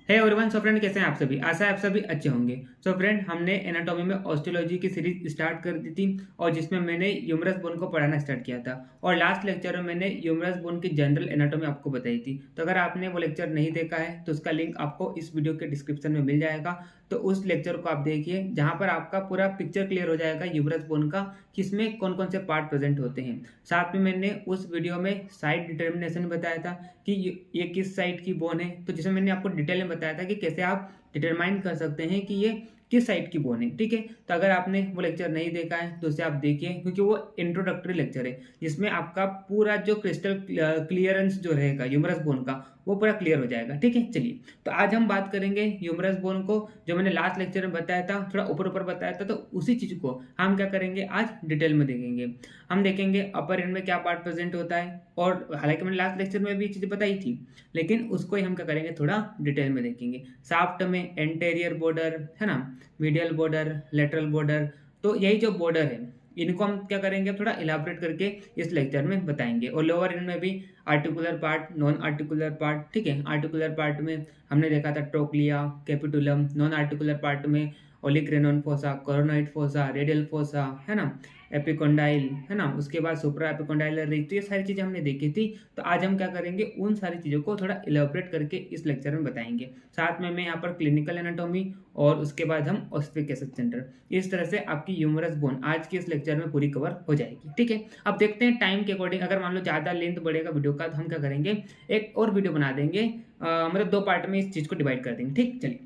है everyone. So friend कैसे हैं आप सभी? आशा है आप सभी अच्छे होंगे। सो फ्रेंड हमने एनाटॉमी में ऑस्टियोलॉजी की सीरीज स्टार्ट कर दी थी और जिसमें मैंने ह्यूमरस बोन को पढ़ाना स्टार्ट किया था और लास्ट लेक्चर में मैंने ह्यूमरस बोन की जनरल एनाटॉमी आपको बताई थी। तो अगर आपने वो लेक्चर नहीं देखा है तो उसका लिंक आपको इस वीडियो के डिस्क्रिप्शन में मिल जाएगा। तो उस लेक्चर को आप देखिए जहाँ पर आपका पूरा पिक्चर क्लियर हो जाएगा ह्यूमरस बोन का, कि इसमें कौन कौन से पार्ट प्रेजेंट होते हैं। साथ में मैंने उस वीडियो में साइड डिटर्मिनेशन बताया था कि ये किस साइड की बोन है, तो जिसमें मैंने आपको डिटेल में बताया था कि कैसे आप डिटरमाइन कर सकते हैं कि ये किस साइड की बोन है। ठीक है, तो अगर आपने वो लेक्चर नहीं देखा है तो उसे आप देखिए, क्योंकि वो इंट्रोडक्टरी लेक्चर है जिसमें आपका पूरा जो क्रिस्टल क्लियरेंस जो रहेगा ह्यूमरस बोन का वो पूरा क्लियर हो जाएगा। ठीक है, चलिए तो आज हम बात करेंगे ह्यूमरस बोन को। जो मैंने लास्ट लेक्चर में बताया था, थोड़ा ऊपर ऊपर बताया था, तो उसी चीज को हम क्या करेंगे आज डिटेल में देखेंगे। हम देखेंगे अपर एंड में क्या पार्ट प्रेजेंट होता है, और हालांकि मैंने लास्ट लेक्चर में भी चीजें बताई थी, लेकिन उसको ही हम क्या करेंगे थोड़ा डिटेल में देखेंगे। शाफ्ट में एंटेरियर बॉर्डर है ना, मीडियल बॉर्डर, लेटरल बॉर्डर, तो यही जो बॉर्डर है इनको हम क्या करेंगे थोड़ा इलाबरेट करके इस लेक्चर में बताएंगे। और लोअर एंड में भी articular part, non articular part. ठीक है, आर्टिकुलर पार्ट में हमने देखा था trochlea, capitulum. Non articular part में olecranon fossa, coronoid fossa, radial fossa है ना, एपिकोंडाइल है ना, उसके बाद सुप्रा एपिकोंडाइलर रिज। तो ये सारी चीजें हमने देखी थी। तो आज हम क्या करेंगे उन सारी चीजों को थोड़ा इलेबोरेट करके इस लेक्चर में बताएंगे। साथ में मैं यहाँ पर क्लिनिकल एनाटॉमी और उसके बाद हम ऑस्टिफिकेशन सेंटर, इस तरह से आपकी ह्यूमरस बोन आज के इस लेक्चर में पूरी कवर हो जाएगी। ठीक है, अब देखते हैं टाइम के अकॉर्डिंग, अगर मान लो ज्यादा लेंथ बढ़ेगा वीडियो का तो हम क्या करेंगे एक और वीडियो बना देंगे, मतलब दो पार्ट में इस चीज को डिवाइड कर देंगे। ठीक, चलिए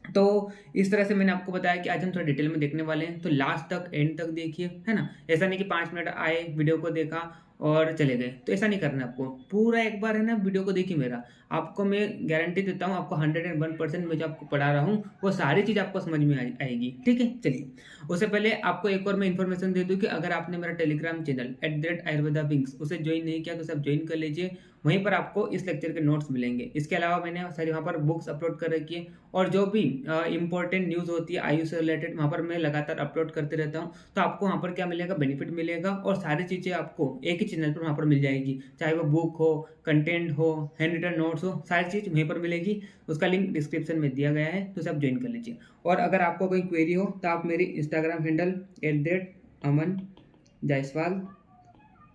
तो इस तरह से मैंने आपको बताया कि आज हम थोड़ा डिटेल में देखने वाले हैं, तो लास्ट तक एंड तक देखिए है ना। ऐसा नहीं कि 5 मिनट आए वीडियो को देखा और चले गए, तो ऐसा नहीं करना है आपको। पूरा एक बार है ना वीडियो को देखिए मेरा, आपको मैं गारंटी देता हूँ आपको 101% मैं जो आपको पढ़ा रहा हूँ वो सारी चीज़ आपको समझ में आएगी। ठीक है, चलिए उससे पहले आपको एक और मैं इन्फॉर्मेशन दे दूँ कि अगर आपने मेरा टेलीग्राम चैनल @ayurveda विंग्स उसे ज्वाइन नहीं किया तो सब ज्वाइन कर लीजिए। वहीं पर आपको इस लेक्चर के नोट्स मिलेंगे। इसके अलावा मैंने सारी वहाँ पर बुक्स अपलोड कर रखी है और जो भी इंपॉर्टेंट न्यूज़ होती है आयु से रिलेटेड वहाँ पर मैं लगातार अपलोड करते रहता हूँ। तो आपको वहाँ पर क्या मिलेगा, बेनिफिट मिलेगा और सारी चीज़ें आपको एक ही चैनल पर वहाँ पर मिल जाएगी। चाहे वो बुक हो, कंटेंट हो, हैंड रिटन नोट्स हो, सारी चीज़ वहीं पर मिलेगी। उसका लिंक डिस्क्रिप्शन में दिया गया है, तो उसे आप ज्वाइन कर लीजिए। और अगर आपको कोई क्वेरी हो तो आप मेरी इंस्टाग्राम हैंडल @अमन जायसवाल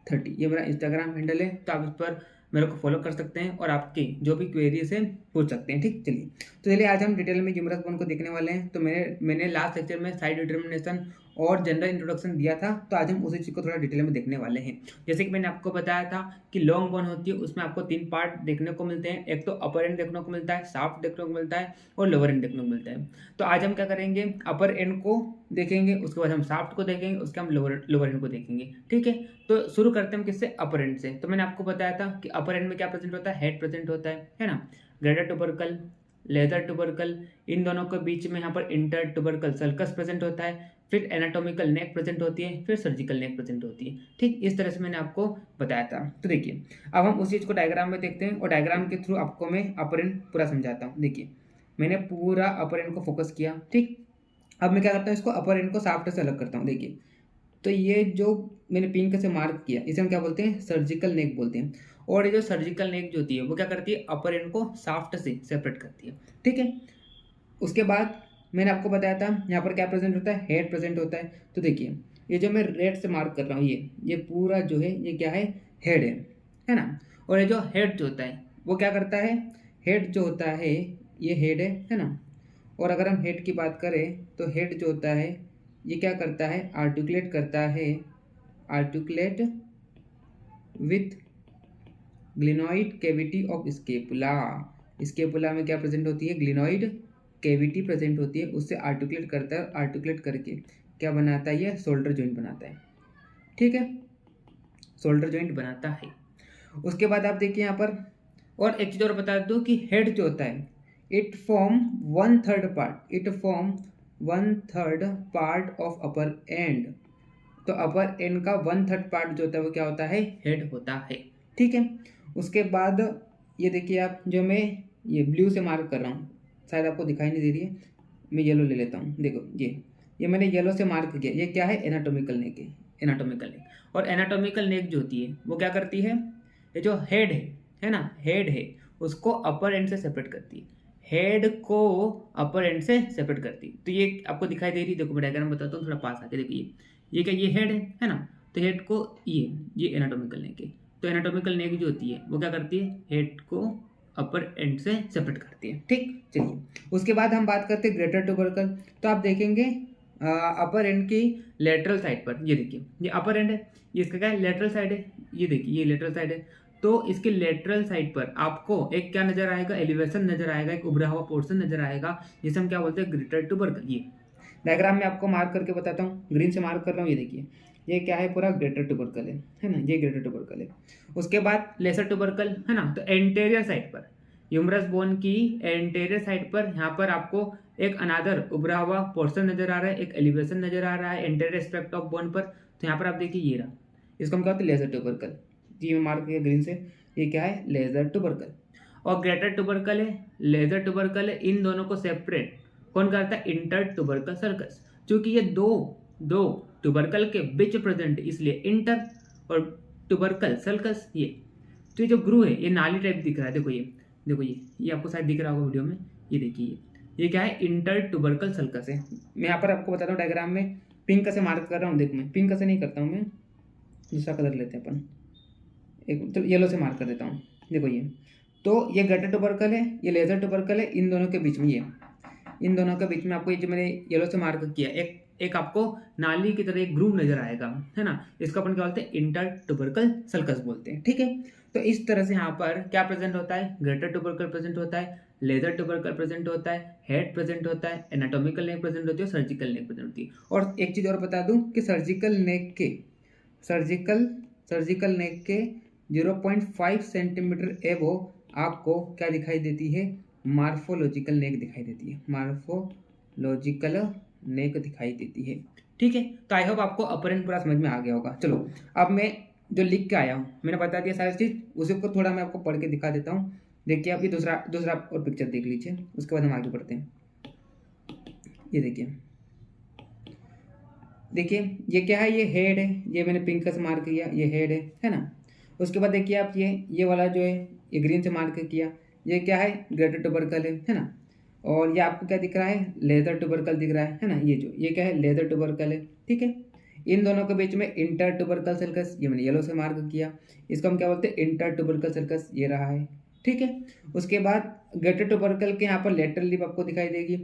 30, ये मेरा इंस्टाग्राम हैंडल है, तो आप इस पर मेरे को फॉलो कर सकते हैं और आपकी जो भी क्वेरीज है पूछ सकते हैं। ठीक, चलिए आज हम डिटेल में ह्यूमरस बोन को देखने वाले हैं। तो मैंने लास्ट लेक्चर में साइड डिटर्मिनेशन और जनरल इंट्रोडक्शन दिया था, तो आज हम उसी चीज़ को थोड़ा डिटेल में देखने वाले हैं। जैसे कि मैंने आपको बताया था कि लॉन्ग बोन होती है, उसमें आपको 3 पार्ट देखने को मिलते हैं। एक तो अपर एंड देखने को मिलता है, शाफ्ट देखने को मिलता है और लोअर एंड देखने को मिलता है। तो आज हम क्या करेंगे अपर एंड को देखेंगे, उसके बाद हम शाफ्ट को देखेंगे, उसके हम लोअर एंड को देखेंगे। ठीक है, तो शुरू करते हैं हम किससे, अपर एंड से। तो मैंने आपको बताया था कि अपर एंड में क्या प्रेजेंट होता है, हेड प्रेजेंट होता है ना, ग्रेटर ट्यूबरकल, लेदर ट्यूबरकल, इन दोनों के बीच में यहाँ पर इंटर ट्यूबरकल सल्कस प्रेजेंट होता है, फिर एनाटॉमिकल नेक प्रेजेंट होती है, फिर सर्जिकल नेक प्रेजेंट होती है। ठीक, इस तरह से मैंने आपको बताया था। तो देखिए अब हम उस चीज को डायग्राम में देखते हैं और डायग्राम के थ्रू आपको मैं अपर एंड पूरा समझाता हूँ। देखिए मैंने पूरा अपर एंड को फोकस किया। ठीक, अब मैं क्या करता हूँ, इसको अपर एंड को शाफ्ट से अलग करता हूँ। देखिए तो ये जो मैंने पिंक से मार्क किया इसे हम क्या बोलते हैं, सर्जिकल नेक बोलते हैं। और ये जो सर्जिकल नेक जो होती है वो क्या करती है, अपर एंड को शाफ्ट से सेपरेट करती है। ठीक है, उसके बाद मैंने आपको बताया था यहाँ पर क्या प्रेजेंट होता है, हेड प्रेजेंट होता है। तो देखिए ये जो मैं रेड से मार्क कर रहा हूँ ये पूरा जो है ये क्या है, हेड है ना। और ये जो हेड जो होता है वो क्या करता है, हेड जो होता है ये हेड है ना। और अगर हम हेड की बात करें तो हेड जो होता है ये क्या करता है, आर्टिकुलेट करता है, articulate with glenoid cavity of scapula. Scapula में क्या प्रेजेंट होती है, ग्लिनॉइड कैविटी प्रेजेंट होती है, उससे आर्टिकुलेट करता है। आर्टिकुलेट करके क्या बनाता है, ये शोल्डर जॉइंट बनाता है। ठीक है, शोल्डर जॉइंट बनाता है। उसके बाद आप देखिए यहाँ पर और एक चीज और बता दूं कि हेड जो होता है it form 1/3 part, it form 1/3 part of upper and. तो अपर एंड का 1/3 पार्ट जो होता है वो क्या होता है, हेड होता है। ठीक है, उसके बाद ये देखिए आप, जो मैं ये ब्लू से मार्क कर रहा हूँ, शायद आपको दिखाई नहीं दे रही है, मैं येलो ले लेता हूँ। देखो ये मैंने येलो से मार्क किया, ये क्या है, एनाटॉमिकल नेक है, एनाटॉमिकल नेक। और एनाटॉमिकल नेक जो होती है वो क्या करती है, ये जो हेड है ना, हेड है उसको अपर एंड से सेपरेट करती है। हेड को अपर एंड से सेपरेट करती है। तो ये आपको दिखाई दे रही है, देखो मैं डायग्राम बताता हूँ थोड़ा पास आके, देखिए ये क्या, ये हेड है ना। तो हेड को ये एनाटॉमिकल नेक है। तो एनाटॉमिकल नेक जो होती है वो क्या करती है, हेड को अपर एंड से सेपरेट करती है। ठीक, चलिए उसके बाद हम बात करते हैं ग्रेटर ट्यूबरकल। तो आप देखेंगे अपर एंड की लेटरल साइड पर, ये देखिए ये अपर एंड है, ये इसका क्या है, लेटरल साइड है। ये देखिए ये लेटरल साइड है। तो इसके लेटरल साइड पर आपको एक क्या नजर आएगा, एलिवेशन नजर आएगा, एक उभरा हुआ पोर्शन नजर आएगा, जिसे हम क्या बोलते हैं, ग्रेटर ट्यूबरकल। ये डायग्राम में आपको मार्क करके बताता हूँ, ग्रीन से मार्क कर रहा हूँ, ये देखिए ये क्या है, पूरा ग्रेटर ट्यूबरकल है ना, ये ग्रेटर ट्यूबरकल है। उसके बाद लेसर ट्यूबरकल है ना। तो एंटेरियर साइड पर, ह्यूमरस बोन की एंटेरियर साइड पर यहाँ पर आपको एक अनादर उभरा हुआ पोर्शन नजर आ रहा है, एक एलिवेशन नजर आ रहा है एंटेरियर एस्पेक्ट ऑफ बोन पर। तो यहाँ पर आप देखिए ये रहा, इसको हम क्या होते हैं, लेजर ट्यूबरकल। जी मैं मार्क किया ग्रीन से, ये क्या है, लेजर ट्यूबरकल। और ग्रेटर ट्यूबरकल है, लेजर ट्यूबरकल है, इन दोनों को सेपरेट कौन करता है, इंटर ट्यूबरकल सर्कस। क्योंकि ये दो दो ट्यूबरकल के बीच प्रेजेंट है, इसलिए इंटर और ट्यूबरकल सर्कस। ये तो ये जो ग्रू है, ये नाली टाइप दिख रहा है, देखो ये, देखो ये आपको शायद दिख रहा होगा वीडियो में, ये देखिए ये क्या है, इंटर ट्यूबरकल सर्कस है। मैं यहाँ पर आपको बताता हूँ डायग्राम में, पिंक से मार्क कर रहा हूँ, देखो मैं पिंक से नहीं करता हूँ, मैं दूसरा कलर लेते हैं अपन, एक तो येलो से मार्क कर देता हूँ, देखो ये। तो ये ग्रेटर ट्यूबरकल है, ये लेजर ट्यूबरकल है, इन दोनों के बीच में, ये इन दोनों के बीच में आपको ये जो मैंने येलो से मार्क किया, एक आपको नाली की तरह एक ग्रूव नजर आएगा, है ना। इसको अपन क्या बोलते हैं, इंटर ट्यूबरकल सर्कस बोलते हैं। ठीक है, तो इस तरह से यहाँ पर क्या प्रेजेंट होता है, ग्रेटर ट्यूबरकल प्रेजेंट होता है, लेजर ट्यूबरकल प्रेजेंट होता है, हेड प्रेजेंट होता है, एनाटॉमिकल नेक प्रेजेंट होती है, सर्जिकल नेक प्रेजेंट होती है। और एक चीज और बता दूं कि सर्जिकल नेक के 0.5 सेंटीमीटर एबो आपको क्या दिखाई देती है, मार्फोलॉजिकल नेक दिखाई देती है, मार्फोलॉजिकल नेक दिखाई देती है। ठीक है, तो आई होप आपको अपर एंड पूरा समझ में आ गया होगा। चलो अब मैं जो लिख के आया हूँ, मैंने बता दिया सारी चीज, उसी को थोड़ा मैं आपको पढ़ के दिखा देता हूँ। देखिए आप ये दूसरा दूसरा और पिक्चर देख लीजिए, उसके बाद हम आगे बढ़ते हैं। ये देखिए ये क्या है, ये हेड है, ये मैंने पिंक से मार्क किया, ये हेड है ना। उसके बाद देखिए आप ये वाला जो है, ये ग्रीन से मार्क किया, ये क्या है, ग्रेटर ट्यूबरकल है ना। और ये आपको क्या दिख रहा है, लेजर ट्यूबरकल दिख रहा है ना। ये क्या है, लेजर ट्यूबरकल है। ठीक है, इन दोनों के बीच में इंटर ट्यूबरकल सर्कस, ये मैंने येलो से मार्क किया, इसको हम क्या बोलते हैं, इंटर ट्यूबरकल सर्कस, ये रहा है। ठीक है, उसके बाद ग्रेटर ट्यूबरकल के यहाँ पर लेटरल लिप आपको दिखाई देगी,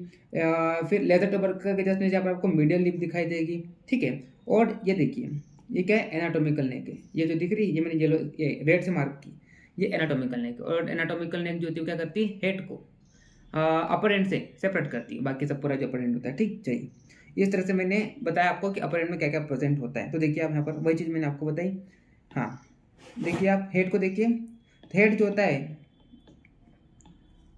फिर लेजर ट्यूबरकल के जस्ट नीचे यहाँ पर आपको मीडियल लिप दिखाई देगी। ठीक है, और ये देखिए ये क्या है, एनाटॉमिकल नेक है, ये जो दिख रही है, ये मैंने येलो ये रेड से मार्क की, ये एनाटॉमिकल नेक। और एनाटॉमिकल नेक जो होती है क्या करती है, हेड को अपर एंड से सेपरेट करती है, बाकी सब पूरा जो अपर एंड होता है। ठीक, चलिए इस तरह से मैंने बताया आपको कि अपर एंड में क्या क्या प्रेजेंट होता है। तो देखिए आप यहाँ पर वही चीज़ मैंने आपको बताई। हाँ देखिए आप हेड को देखिए, हेड जो होता है,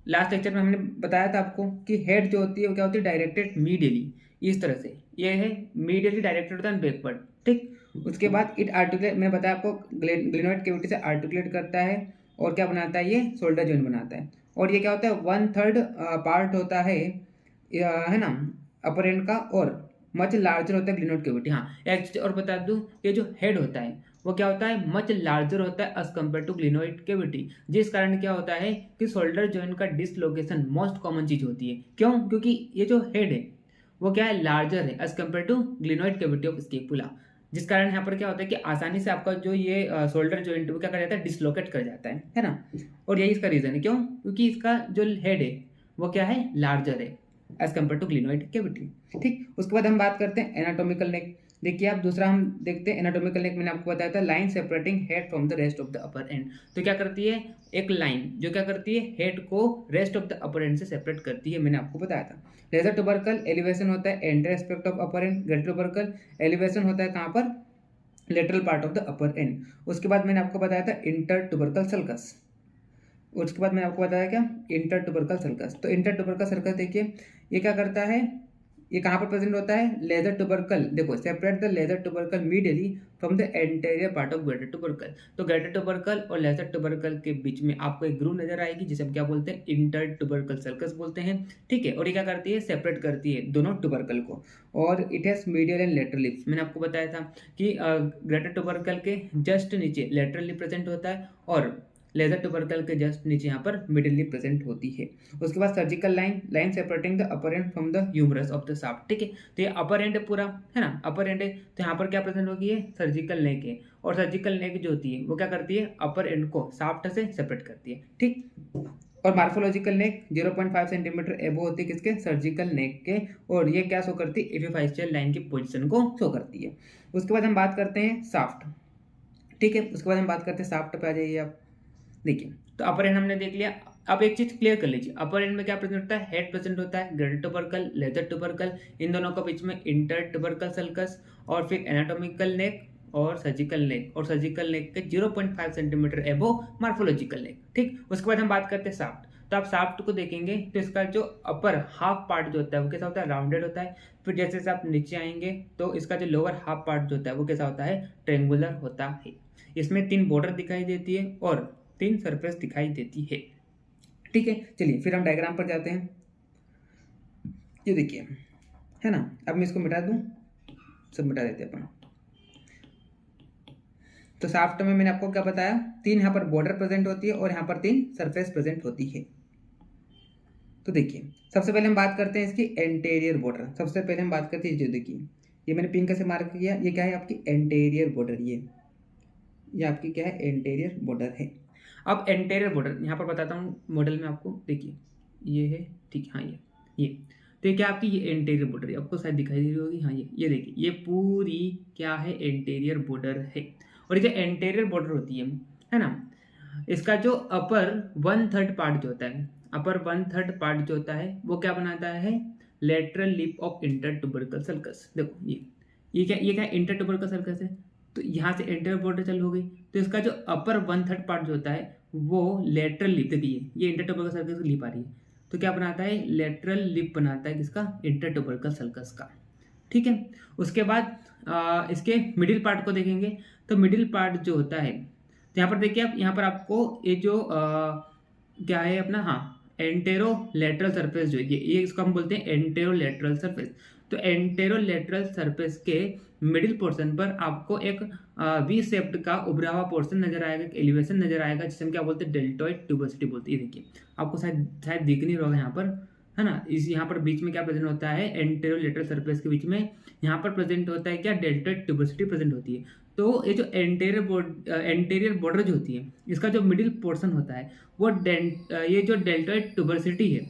लास्ट लेक्चर में हमने बताया था आपको कि हेड जो होती है वो क्या होती है, डायरेक्टेड मीडियली, इस तरह से ये है, मीडियली डायरेक्टेड होता है बैकवर्ड। ठीक, उसके बाद इट आर्टिकुलेट, मैंने बताया आपको ग्लेनोइड कैविटी से आर्टिकुलेट करता है और क्या बनाता है, ये शोल्डर जॉइंट बनाता है। और ये क्या होता है, 1/3 पार्ट होता है ना अपर एंड का, और मच लार्जर होता है ग्लेनोइड कैविटी। हाँ एक चीज और बता दूं, ये जो हेड होता है वो क्या होता है, मच लार्जर होता है as compare to glenoid cavity, जिस कारण क्या होता है कि शोल्डर जॉइंट का डिसलोकेशन मोस्ट कॉमन चीज होती है। क्यों, क्योंकि ये जो हेड है वो क्या है, लार्जर है as compare to glenoid cavity of scapula, जिस कारण यहाँ पर क्या होता है कि आसानी से आपका जो ये शोल्डर जॉइंट वो क्या कर जाता है, डिसलोकेट कर जाता है ना। और यही इसका रीजन है, क्यों, क्योंकि इसका जो हेड है वो क्या है, लार्जर है as compare to glenoid cavity. ठीक, उसके बाद हम बात करते हैं एनाटॉमिकल नेक। देखिए आप दूसरा हम देखते हैं एनाटॉमिकल नेक, मैंने आपको बताया था line separating head from the rest of the upper and. तो क्या करती है, एक लाइन जो क्या करती है, हेड को rest of the upper and से सेपरेट करती है, मैंने आपको बताया था। लेजर ट्यूबरकल एलिवेशन होता है enter aspect of upper and, greater tubercle elevation होता है कहाँ पर, lateral part of the upper and. उसके बाद मैंने आपको बताया था इंटर ट्यूबरकल सर्कस, उसके बाद मैंने आपको बताया क्या, इंटर ट्यूबरकल सर्कस। तो इंटर ट्यूबरकल सर्कस देखिए ये क्या करता है, ये कहाँ पर प्रेजेंट होता है, लेजर ट्यूबरकल, देखो separate the lesser tubercle medially from the anterior part of greater tubercle. तो ग्रेटर ट्यूबरकल और लेजर ट्यूबरकल के बीच में आपको एक ग्रूव नजर आएगी, जिसे हम क्या बोलते हैं, इंटर ट्यूबरकल सर्कस बोलते हैं। ठीक है, और ये क्या करती है, सेपरेट करती है दोनों ट्यूबरकल को, और it has medial and lateral lips. मैंने आपको बताया था कि ग्रेटर ट्यूबरकल के जस्ट नीचे लेटरल लिप प्रेजेंट होता है, और लेजर ट्यूबरकल के जस्ट नीचे यहाँ पर मिडिल लिप प्रेजेंट होती है। उसके बाद surgical line separating the upper end from the humerus of the shaft, ठीक है। तो ये अपर एंड पूरा है ना, अपर एंड है, तो यहाँ पर क्या प्रेजेंट होगी है, सर्जिकल नेक है। और सर्जिकल नेक जो होती है वो क्या करती है, अपर एंड को शाफ्ट से सेपरेट करती है, ठीक। और मार्फोलॉजिकल नेक 0.5 सेंटीमीटर एबो होती है किसके, सर्जिकल नेक के। और ये क्या शो करती है, एपिफाइशियल लाइन की पोजीशन को शो करती है। उसके बाद हम बात करते हैं शाफ्ट, ठीक है। उसके बाद हम बात करते हैं शाफ्ट पे आ जाइए आप। देखिए तो अपर एंड हमने देख लिया। अब एक चीज क्लियर कर लीजिए, अपर एंड में क्या प्रेजेंट होता है, हेड प्रेजेंट होता है, ग्रेटर ट्यूबरकल, लेजर ट्यूबरकल, इन दोनों के बीच में इंटर ट्यूबरकल सल्कस, और फिर एनाटॉमिकल नेक और सर्जिकल नेक, और सर्जिकल नेक के 0.5 सेंटीमीटर एबो मार्फोलॉजिकल नेक, ठीक। उसके बाद हम बात करते हैं शाफ्ट। तो आप शाफ्ट को देखेंगे तो इसका जो अपर हाफ पार्ट जो होता है वो कैसा होता है, राउंडेड होता है। फिर जैसे जैसे आप नीचे आएंगे तो इसका जो लोअर हाफ पार्ट जो होता है वो कैसा होता है, ट्रेंगुलर होता है। इसमें 3 बॉर्डर दिखाई देती है और 3 सरफेस दिखाई देती है, ठीक है। चलिए फिर हम डायग्राम पर जाते हैं। ये देखिए है ना, अब मैं इसको मिटा दूं, सब मिटा देते हैं अपन। तो शाफ्ट में मैंने आपको क्या बताया, 3 यहाँ पर बॉर्डर प्रेजेंट होती है और यहाँ पर 3 सरफेस प्रेजेंट होती है। तो देखिए सबसे पहले हम बात करते हैं इसकी एंटेरियर बॉर्डर। सबसे पहले हम बात करते हैं, जो देखिए ये मैंने पिंक से मार्क किया, ये क्या है आपकी एंटेरियर बॉर्डर। ये आपकी क्या है, एंटेरियर बॉर्डर है। अब एंटेरियर बॉर्डर यहाँ पर बताता हूँ मॉडल में आपको, देखिए ये है, ठीक। हाँ ये तो ये क्या आपकी, ये एंटेरियर बॉर्डर आपको शायद दिखाई दे रही होगी। हाँ ये देखिए, ये पूरी क्या है, एंटेरियर बॉर्डर है। और ये जो एंटेरियर बॉर्डर होती है ना, इसका जो अपर 1/3 पार्ट जो होता है, अपर 1/3 पार्ट जो होता है वो क्या बनाता है, lateral lip of inter tubercle sulcus. देखो ये क्या इंटर ट्यूबरकल सल्कस है। तो यहाँ से एंटेरियर बॉर्डर चालू हो गई, तो इसका जो अपर 1/3 पार्ट जो होता है वो लेटरल लिप, देखिए ये इंटर ट्यूबरकल सल्कस की लिप आ रही है, तो क्या बनाता है, लेटरल लिप बनाता है किसका, इंटर ट्यूबरकल सल्कस का, ठीक है। उसके बाद इसके मिडिल पार्ट को देखेंगे तो मिडिल पार्ट जो होता है, तो यहाँ पर देखिए आप, यहाँ पर आपको ये जो क्या है अपना, हाँ एंटेरो लेटरल सरफेस जो है, ये इसको हम बोलते हैं एंटेरो लेटरल सरफेस। तो एंटेरो लेटरल सरफेस के मिडिल पोर्शन पर आपको एक वी शेप्ड का उभरा हुआ पोर्शन नजर आएगा, एक एलिवेशन नजर आएगा, जिसे हम क्या बोलते हैं, डेल्टॉइड ट्यूबोसिटी बोलते हैं। ये देखिए आपको शायद दिख नहीं रहा होगा यहाँ पर, है ना। इस यहाँ पर बीच में क्या प्रेजेंट होता है, एंटेरो लेटरल सरफेस के बीच में यहाँ पर प्रेजेंट होता है क्या, डेल्टॉइड ट्यूबोसिटी प्रेजेंट होती है। तो ये जो एंटेरियर बॉर्डर जो होती है, इसका जो मिडिल पोर्शन होता है वो ये जो डेल्टॉइड ट्यूबोसिटी है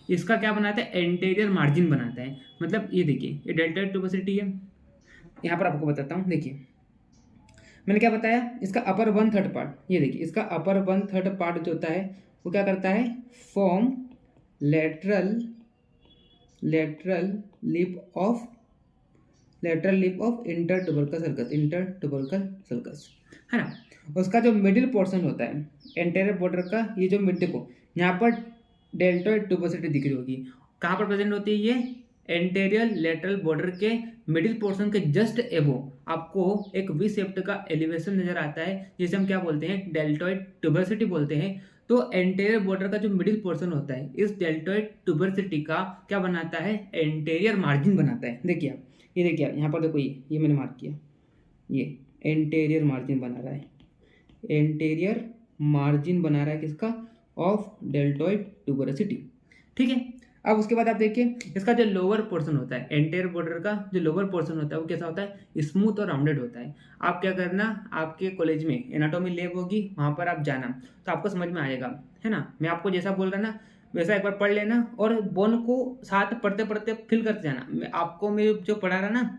इसका क्या बनाता है, एंटेरियर मार्जिन बनाता है। मतलब ये देखिए ये डेल्टॉइड ट्यूबोसिटी है, यहाँ पर आपको बताता हूँ। देखिए मैंने क्या बताया, इसका अपर 1/3 पार्ट, ये देखिए इसका अपर 1/3 पार्ट जो होता है वो क्या करता है, form lateral lip of inter tubercle circus, है ना। उसका जो मिडिल पोर्शन होता है एंटेरियर बॉर्डर का, ये जो मिड को यहाँ पर डेल्टॉइड ट्यूबोसिटी दिख रही होगी, कहाँ पर प्रेजेंट होती है, ये एंटेरियर लेटरल बॉर्डर के मिडिल पोर्शन के जस्ट एबो आपको एक वी शेप्ड का एलिवेशन नजर आता है, जिसे हम क्या बोलते हैं, डेल्टॉइड ट्यूबोसिटी बोलते हैं। तो एंटेरियर बॉर्डर का जो मिडिल पोर्शन होता है, इस डेल्टॉइड ट्यूबोसिटी का क्या बनाता है, एंटेरियर मार्जिन बनाता है। देखिए आप, ये देखिए यहाँ पर देखो, ये मैंने मार्क किया, ये एंटेरियर मार्जिन बना रहा है, एंटेरियर मार्जिन बना रहा है किसका, ऑफ डेल्टॉइड ट्यूबोसिटी, ठीक है। अब उसके बाद आप देखिए इसका जो लोअर पोर्शन होता है, एंटेरियर बॉर्डर का जो लोअर पोर्शन होता है वो कैसा होता है, स्मूथ और राउंडेड होता है। आप क्या करना, आपके कॉलेज में एनाटॉमी लैब होगी, वहाँ पर आप जाना तो आपको समझ में आएगा, है ना। मैं आपको जैसा बोल रहा ना वैसा एक बार पढ़ लेना और बोन को साथ पढ़ते पढ़ते फिल करते जाना। मैं जो पढ़ा रहा ना,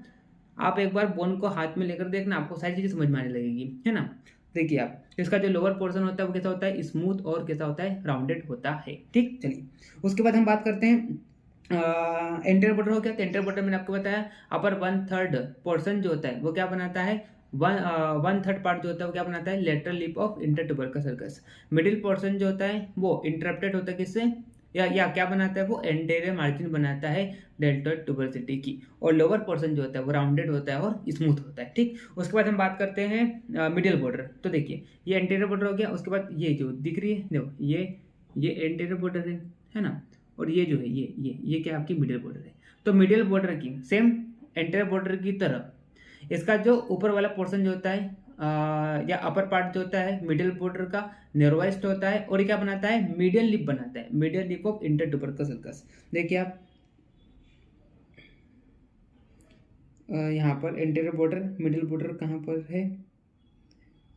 आप एक बार बोन को हाथ में लेकर देखना, आपको सारी चीज़ें समझ में आने लगेगी, है ना। देखिए आप, इसका जो लोअर पोर्शन होता है वो कैसा होता है, स्मूथ और कैसा होता है, राउंडेड होता है, ठीक। चलिए उसके बाद हम बात करते हैं एंटेरियर बॉर्डर हो गया। तो एंटेरियर बॉर्डर मैंने आपको बताया अपर 1/3 पोर्शन जो होता है वो क्या बनाता है, 1/3 पार्ट जो होता है वो क्या बनाता है, lateral lip of inter tubercle circus. Middle portion जो होता है वो इंटरप्टेड होता है किससे, या क्या बनाता है, वो एंटेरियर मार्जिन बनाता है डेल्टॉइड ट्यूबोसिटी की। और लोअर पोर्शन जो होता है वो राउंडेड होता है और स्मूथ होता है, ठीक। उसके बाद हम बात करते हैं मिडिल बॉर्डर। तो देखिए ये एंटेरियर बॉर्डर हो गया। उसके बाद ये जो दिख रही है, देखो ये एंटेरियर बॉर्डर है ना। और ये जो है ये क्या आपकी मिडिल बॉर्डर है। तो मिडिल बॉर्डर की सेम एंटेरियर बॉर्डर की तरह इसका जो ऊपर वाला पोर्शन जो होता है या अपर पार्ट जो होता है मिडिल बॉर्डर का नेरोवेस्ट होता है, और ये क्या बनाता है, मीडियल लिप बनाता है, medial lip of inter tubercle sulcus। देखिए आप यहाँ पर इंटीरियर बॉर्डर मिडिल बॉर्डर कहाँ पर है,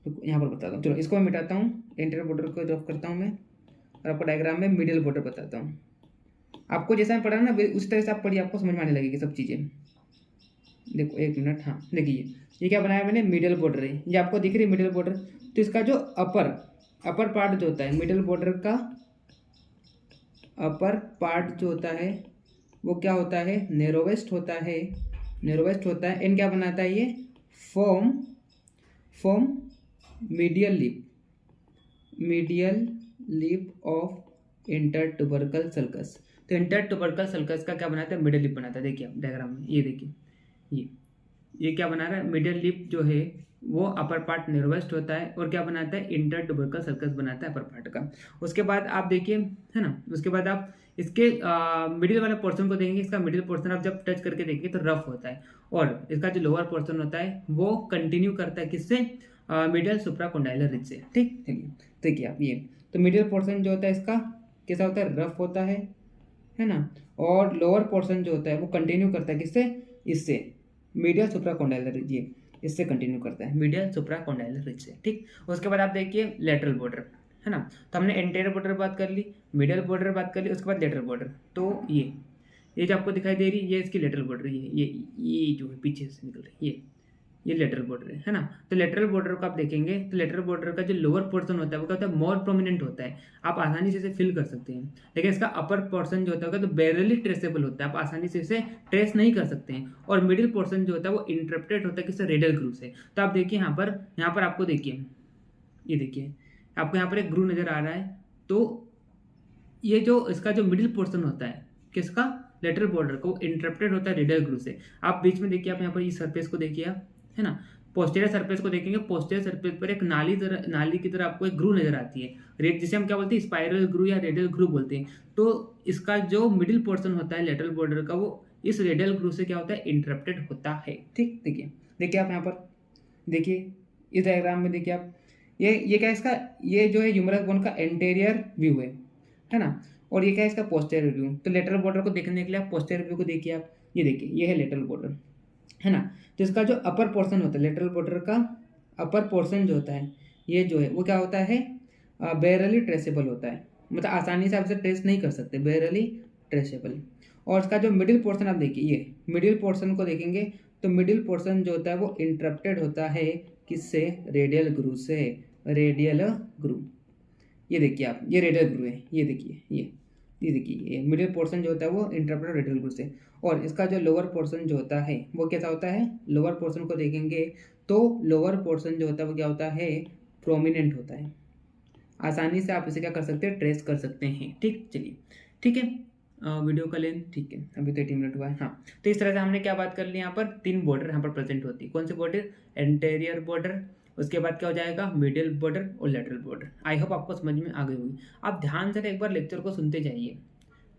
तो यहाँ पर बताता हूँ। चलो इसको मैं मिटाता हूँ, इंटीरियर बॉर्डर को ड्रॉप करता हूँ मैं, और आपको डायग्राम में मिडिल बॉर्डर बताता हूँ। आपको जैसा मैं पढ़ा ना उस तरह से आप पढ़िए, आपको समझ में आने लगेगी सब चीज़ें। देखो एक मिनट, हाँ देखिए ये क्या बनाया मैंने, मिडिल बॉर्डर है, ये आपको दिख रही है मिडिल बॉर्डर। तो इसका जो अपर पार्ट जो होता है मिडिल बॉर्डर का, अपर पार्ट जो होता है वो क्या होता है, नेरोवेस्ट होता है, नेरोवेस्ट होता है। एंड क्या बनाता है ये, form medial lip of inter tubercle sulcus। तो इंटर ट्यूबरकल sulcus का क्या बनाता है, मिडिल लिप बनाता है। देखिए आप डायग्राम में ये देखिए, ये क्या बना रहा है, मिडिल लिप जो है वो अपर पार्ट नेरोवेस्ट होता है, और क्या बनाता है, इंटर ट्यूबरकल sulcus बनाता है अपर पार्ट का। उसके बाद आप देखिए, है ना, उसके बाद आप इसके मिडिल वाले पोर्शन को देखेंगे। इसका मिडिल पोर्शन आप जब टच करके देखिए तो रफ होता है, और इसका जो लोअर पोर्शन होता है वो कंटिन्यू करता है किससे, मिडियल सुप्राकोंडाइलर रिज से। ठीक, चलिए देखिए आप ये, तो मिडिल पोर्शन जो होता है इसका कैसा होता है, रफ होता है ना, और लोअर पोर्शन जो होता है वो कंटिन्यू करता है किससे, इससे, मीडियल सुप्राकोंडाइलर रिज, ये इससे कंटिन्यू करता है, मीडियल सुप्राकोंडाइलर रिज से। ठीक, उसके बाद आप देखिए लेटरल बॉर्डर, है ना। तो हमने एंटीरियर बॉर्डर बात कर ली, मिडिल बॉर्डर बात कर ली, उसके बाद लेटरल बॉर्डर। तो ये जो आपको दिखाई दे रही है ये इसकी लेटरल बॉर्डर, ये जो है पीछे से निकल रही है, ये लेटरल बॉर्डर है ना। तो लेटरल बॉर्डर को आप देखेंगे तो लेटरल बॉर्डर का जो लोअर पोर्शन होता है वो क्या होता है, मोर प्रोमिनेंट होता है, आप आसानी से इसे फील कर सकते हैं। लेकिन इसका अपर पोर्शन जो होता है तो बैरली ट्रेसेबल होता है, आप आसानी से इसे ट्रेस नहीं कर सकते हैं। और मिडिल पोर्शन जो होता है वो इंटरप्टेड होता है किससे, रेडियल ग्रू से। तो आप देखिए यहाँ पर आपको देखिए, ये देखिए आपको यहाँ पर एक ग्रू नजर आ रहा है। तो ये जो इसका जो मिडिल पोर्शन होता है किसका, लेटरल बॉर्डर को, इंटरप्टेड होता है रेडियल ग्रू से। आप बीच में देखिए, आप यहाँ पर इस सरफेस को देखिए आप, है ना, पोस्टीरियर सरफेस को देखेंगे, पोस्टीरियर सरफेस पर एक नाली की तरह आपको एक ग्रू नजर आती है, रेड, जिसे हम क्या बोलते हैं, स्पाइरल ग्रू या रेडियल ग्रू बोलते हैं। तो इसका जो मिडिल पोर्शन होता है लेटरल बॉर्डर का वो इस रेडियल ग्रू से क्या होता है, इंटरप्टेड होता है। ठीक, देखिए आप यहाँ पर देखिए इस डायग्राम में देखिए आप, ये क्या है इसका, ये जो है ह्यूमरस बोन का एंटेरियर व्यू है ना, और ये क्या है इसका पोस्टीरियर व्यू। तो लेटरल बॉर्डर को देखने के लिए आप पोस्टीरियर व्यू को देखिए आप, ये देखिए ये है लेटरल बॉर्डर, है ना। तो इसका जो अपर पोर्शन होता है लेटरल बॉर्डर का अपर पोर्शन जो होता है ये जो है वो क्या होता है, बैरली ट्रेसेबल होता है, मतलब आसानी से आप इसे ट्रेस नहीं कर सकते, बैरली ट्रेसेबल। और इसका जो मिडिल पोर्शन आप देखिए, ये मिडिल पोर्शन को देखेंगे तो मिडिल पोर्शन जो होता है वो इंटरप्टेड होता है किससे, रेडियल ग्रू से, रेडियल ग्रू। ये देखिए आप, ये रेडियल ग्रू है, ये देखिए ये देखिए ये मिडिल पोर्शन जो होता है वो इंटरप्टेड रेडियल ग्रू से। और इसका जो लोअर पोर्शन जो होता है वो कैसा होता है, लोअर पोर्शन को देखेंगे तो लोअर पोर्शन जो होता है वो क्या होता है, प्रोमिनेंट होता है, आसानी से आप इसे क्या कर सकते हैं, ट्रेस कर सकते हैं। ठीक, चलिए ठीक है, वीडियो का लेंथ ठीक है, अभी तो 18 मिनट हुआ है। हाँ, तो इस तरह से हमने क्या बात कर ली, यहाँ पर 3 बॉर्डर यहाँ पर प्रेजेंट होती है। कौन से बॉर्डर, एंटेरियर बॉर्डर, उसके बाद क्या हो जाएगा, मिडिल बॉर्डर और लेटरल बॉर्डर। आई होप आपको समझ में आ गई होगी। आप ध्यान से एक बार लेक्चर को सुनते जाइए,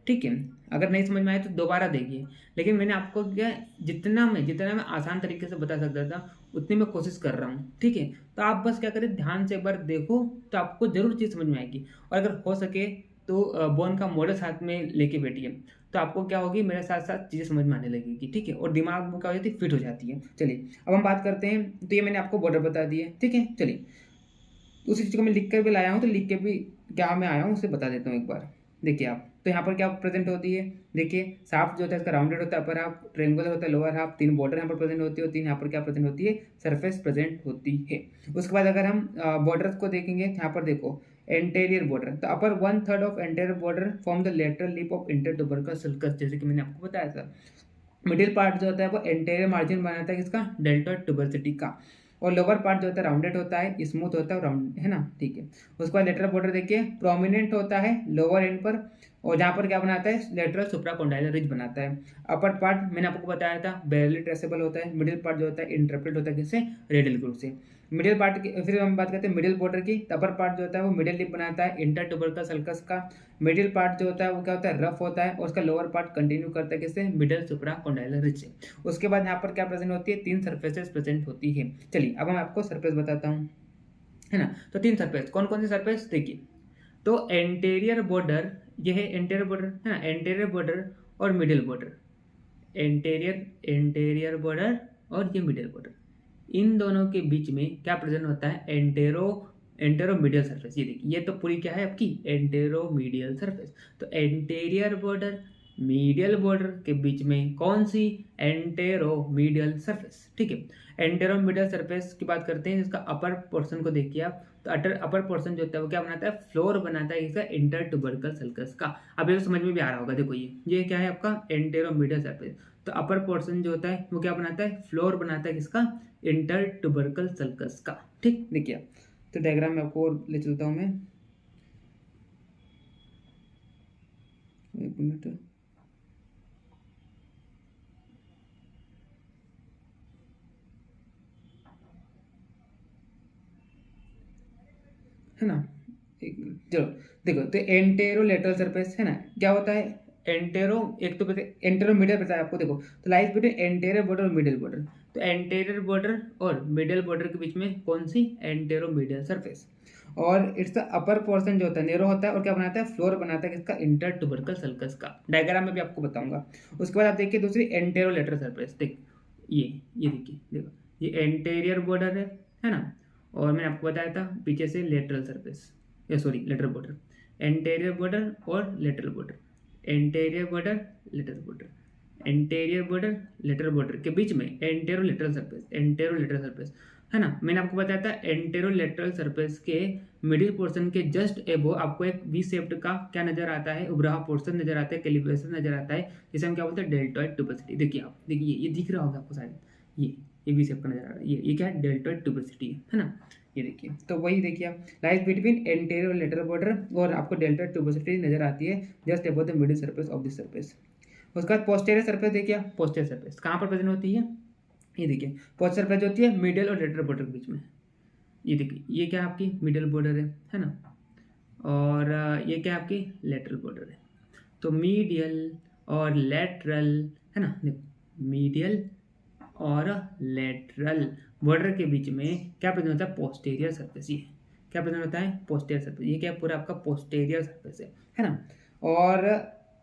ठीक है। अगर नहीं समझ में आए तो दोबारा देखिए, लेकिन मैंने आपको क्या जितना मैं आसान तरीके से बता सकता था उतनी मैं कोशिश कर रहा हूँ, ठीक है। तो आप बस क्या करें, ध्यान से एक बार देखो तो आपको जरूर चीज़ समझ में आएगी। और अगर हो सके तो बोन का मॉडल साथ में लेके बैठिए, तो आपको क्या होगी, मेरे साथ साथ चीज़ें समझ में आने लगेगी, ठीक है। और दिमाग में क्या हो जाती है, फिट हो जाती है। चलिए अब हम बात करते हैं। तो ये मैंने आपको बॉर्डर बता दिए, ठीक है। चलिए उसी चीज़ को मैं लिख कर भी लाया हूँ, तो लिख के भी क्या मैं आया हूँ उसे बता देता हूँ एक बार। देखिए आप, तो यहाँ पर क्या प्रेजेंट होती है, देखिए शाफ्ट जो होता है इसका राउंडेड होता है, अपर हाफ ट्रायंगुलर होता है, लोअर हाफ, 3 बॉर्डर यहाँ पर प्रेजेंट होती है, और 3 यहाँ पर क्या प्रेजेंट होती है, सरफेस प्रेजेंट होती है। उसके बाद अगर हम बॉर्डर्स को देखेंगे, यहाँ पर देखो एंटेरियर बॉर्डर, तो अपर 1/3 of anterior border form the lateral lip of inter tubercle sulcus, जैसे कि मैंने आपको बताया था। मिडिल पार्ट जो होता है वो एंटेरियर मार्जिन बनाता है किसका, डेल्टा ट्यूबरसिटी का। और लोअर पार्ट जो होता है राउंडेड होता है, स्मूथ होता है, राउंड, है ना, ठीक है। उसके बाद लेटरल बॉर्डर देखिए प्रोमिनेंट होता है लोअर एंड पर, और जहाँ पर क्या बनाता है, लेटरल सुप्राकोंडाइलर रिज बनाता है। अपर पार्ट मैंने आपको बताया था बैरली ट्रेसेबल होता है, मिडिल पार्ट जो होता है इंटरप्रेट होता है किससे, रेडियल ग्रू से। मिडिल पार्ट की फिर हम बात करते हैं मिडिल बॉर्डर की। अपर पार्ट जो होता है वो मिडिल लिप बनाता है इंटर ट्यूबरकल सल्कस का। मिडिल पार्ट जो होता है वो क्या होता है, रफ होता है, और उसका लोअर पार्ट कंटिन्यू करता है किससे, मिडिल सुप्राकॉन्डाइलर रिज से। उसके बाद यहाँ पर क्या प्रेजेंट होती है, 3 सर्फेसेस प्रेजेंट होती है। चलिए अब मैं आपको सरफेस बताता हूँ, है ना। तो 3 सरफेस, कौन कौन सी सरफेस देखिए। तो एंटेरियर बॉर्डर, ये है एंटेरियर बॉर्डर, है ना, एंटेरियर बॉर्डर और मिडिल बॉर्डर, एंटेरियर बॉर्डर और ये मिडिल बॉर्डर, इन दोनों के बीच में क्या प्रेजेंट होता है, एंटेरोमीडियल सरफेस। ये देखिए, ये तो पूरी क्या है आपकी, एंटेरोमीडियल सरफेस। तो एंटेरियर बॉर्डर मीडियल बॉर्डर के बीच में कौन सी, एंटेरोमीडियल सरफेस। ठीक है, एंटेरोमीडियल सरफेस की बात करते हैं, जिसका अपर पोर्शन को देखिए आप, तो अपर पोर्शन जो होता है वो क्या बनाता है, फ्लोर बनाता है इसका इंटर ट्यूबरकल सल्कस का। अब ये तो समझ में भी आ रहा होगा, देखो ये क्या है आपका, एंटेरोमीडियल सरफेस। तो अपर पोर्शन जो होता है वो क्या बनाता है, फ्लोर बनाता है किसका, इंटर ट्यूबरकल सल्कस का। ठीक, देखिए तो डायग्राम में आपको और ले चलता हूं मैं, एक मिनट। है ना, एक मिनट, चलो देखो, तो एंटेरो लेटरल सरफेस है ना, क्या होता है एंटेरो, एक तो एंटेरो मिडिल बताया आपको, देखो तो लाइज बिटवीन एंटेरियर बॉर्डर और मिडिल बॉर्डर। तो एंटेरियर बॉर्डर और मिडिल बॉर्डर के बीच में कौन सी, एंटेरो मिडियल सरफेस। और इट्स अपर पोर्शन जो होता है नेरो होता है, और क्या बनाता है, फ्लोर बनाता है किसका, इंटर ट्यूबरकल सल्कस का। डायग्राम में भी आपको बताऊंगा। उसके बाद आप देखिए दूसरी एंटेरो लेटरल सरफेस, देख ये देखिए, देखो ये एंटेरियर बॉर्डर है ना, और मैंने आपको बताया था पीछे से लेटरल सरफेस, या sorry lateral border, anterior border और lateral border, anterior border lateral border, anterior border lateral border के बीच में antero lateral surface, antero lateral surface, है ना। मैंने आपको बताया था एंटेरो लेटरल सरफेस के मिडिल पोर्शन के जस्ट एबो आपको एक वी शेप्ड का क्या नजर आता है, उभरा पोर्शन नजर आता है, कैलिब्रेशन नजर आता है, जिसे हम क्या बोलते हैं, डेल्टॉइड ट्यूबोसिटी। देखिए आप, देखिए ये दिख रहा होगा आपको शायद, ये वी शेप का नजर आ रहा है, ये क्या है, डेल्टॉइड ट्यूबोसिटी है ना। ये देखिए, तो वही देखिए आप, lies between anterior lateral border, और आपको डेल्टॉइड ट्यूबोसिटी नजर आती है just above the middle surface of this surface. उसके बाद पोस्टेरियर सरफेस देखिए, पोस्टेरियर सरफेस कहाँ पर प्रेजेंट होती है, ये देखिए पोस्टेरियर सरफेस जो होती है मिडिल और लेटरल बॉर्डर के बीच में। ये देखिए, ये क्या है आपकी मिडिल बॉर्डर है ना, और ये क्या है आपकी लेटरल बॉर्डर है। तो मीडियल और लेटरल, है ना, देखो मीडियल और लेटरल बॉर्डर के बीच में क्या प्रेजेंट होता है, पोस्टेरियर सरफेस। ये क्या प्रेजेंट होता है, पोस्टेरियर सरफेस। ये क्या पूरा आपका पोस्टेरियर सरफेस है ना। और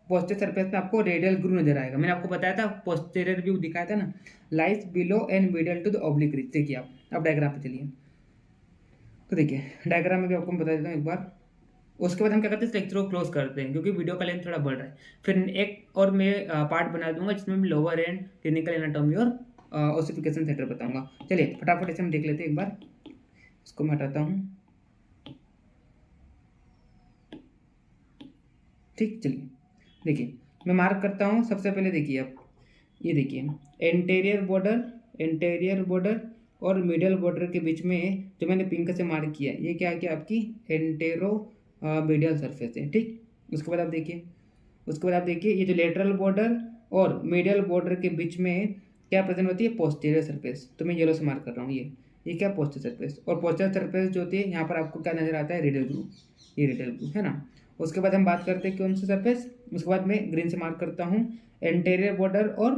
पोस्टेरियर सरफेस में आपको रेडियल ग्रूव नजर आएगा, मैंने आपको बताया था पोस्टेरियर व्यू दिखाया था ना, lies below and medial to the oblique ridge. देखिए आप, अब डायग्राम पे चलिए, तो देखिए डायग्राम में भी आपको बता देता हूँ एक बार। उसके बाद हम क्या करते हैं, इस लेक्चर को क्लोज करते हैं, क्योंकि वीडियो का लेंथ थोड़ा बढ़ रहा है। फिर एक और मैं पार्ट बना दूंगा जिसमें मैं लोअर एंड क्लिनिकल एनाटॉमी और ओसिफिकेशन सेंटर बताऊंगा। चलिए फटाफट इसे हम देख लेते हैं एक बार, इसको मैं हटाता हूँ। ठीक, चलिए देखिए मैं मार्क करता हूँ। सबसे पहले देखिए आप, ये देखिए एंटेरियर बॉर्डर और मिडल बॉर्डर के बीच में जो मैंने पिंक से मार्क किया है, ये क्या है, क्या आपकी एंटेरो मीडियल सरफेस है। ठीक, उसके बाद आप देखिए ये जो लेटरल बॉर्डर और मीडियल बॉर्डर के बीच में क्या प्रेजेंट होती है, पोस्टीरियर सरफेस। तो मैं येलो से मार्क कर रहा हूँ, ये क्या पोस्टीरियर सरफेस। और पोस्टीरियर सरफेस जो होती है यहाँ पर आपको क्या नजर आता है, रेडियल ग्रूव, ये रेडियल ग्रूव है ना। उसके बाद हम बात करते हैं कौन सी सरफेस, उसके बाद मैं ग्रीन से मार्क करता हूँ एंटेरियर बॉर्डर और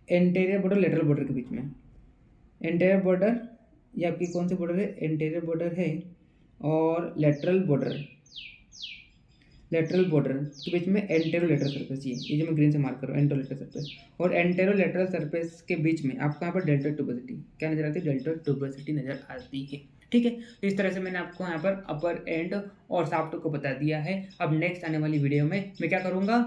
एंटेरियर बॉर्डर लेटरल बॉर्डर के बीच में। एंटेरियर बॉर्डर ये आपकी कौन सी बॉर्डर है, एंटेरियर बॉर्डर है, और लेटरल बॉर्डर के बीच में एंटेरो लेटरल सरफेस, ये जो मैं ग्रीन से मार्क कर रहा हूँ एंटेरो लेटरल सरफेस। और एंटेरो लेटरल सरफेस के बीच में आपको यहाँ पर डेल्टॉइड ट्यूबोसिटी क्या नजर आती है, डेल्टॉइड ट्यूबोसिटी नजर आती है। ठीक है, तो इस तरह से मैंने आपको यहाँ पर अपर एंड और शाफ्ट को बता दिया है। अब नेक्स्ट आने वाली वीडियो में मैं क्या करूँगा,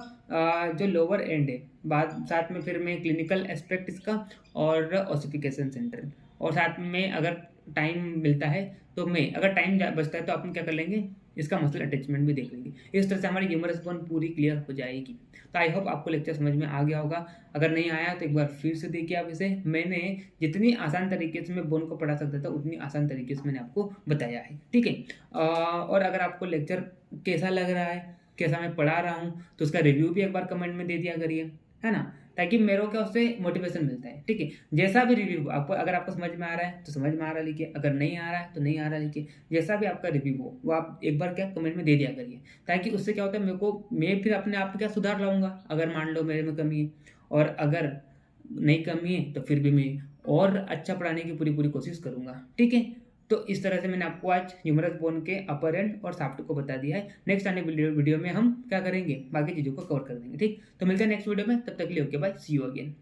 जो लोअर एंड है बाद साथ में फिर मैं क्लिनिकल एस्पेक्ट इसका और ओसिफिकेशन सेंटर, और साथ में अगर टाइम मिलता है तो मैं, अगर टाइम बचता है तो अपन क्या कर लेंगे, इसका मसल अटैचमेंट भी देख लेंगे। इस तरह से हमारी ह्यूमरस बोन पूरी क्लियर हो जाएगी। तो आई होप आपको लेक्चर समझ में आ गया होगा। अगर नहीं आया तो एक बार फिर से देखिए आप इसे। मैंने जितनी आसान तरीके से मैं बोन को पढ़ा सकता था उतनी आसान तरीके से मैंने आपको बताया है। ठीक है, और अगर आपको लेक्चर कैसा लग रहा है, कैसा मैं पढ़ा रहा हूँ, तो उसका रिव्यू भी एक बार कमेंट में दे दिया करिए, है ना। ताकि मेरे को क्या उससे मोटिवेशन मिलता है। ठीक है, जैसा भी रिव्यू आपको, अगर आपको समझ में आ रहा है तो समझ में आ रहा लिखिए, अगर नहीं आ रहा है तो नहीं आ रहा लिखिए। जैसा भी आपका रिव्यू हो वो आप एक बार क्या कमेंट में दे दिया करिए, ताकि उससे क्या होता है, मैं फिर अपने आप में क्या सुधार लाऊंगा। अगर मान लो मेरे में कमी है, और अगर नहीं कमी है तो फिर भी मैं और अच्छा पढ़ाने की पूरी पूरी कोशिश करूंगा। ठीक है, तो इस तरह से मैंने आपको आज ह्यूमरस बोन के अपर एंड और शाफ्ट को बता दिया है। नेक्स्ट आने वीडियो में हम क्या करेंगे, बाकी चीज़ों को कवर कर देंगे। ठीक, तो मिलते हैं नेक्स्ट वीडियो में, तब तक के लिए okay bye, see you again.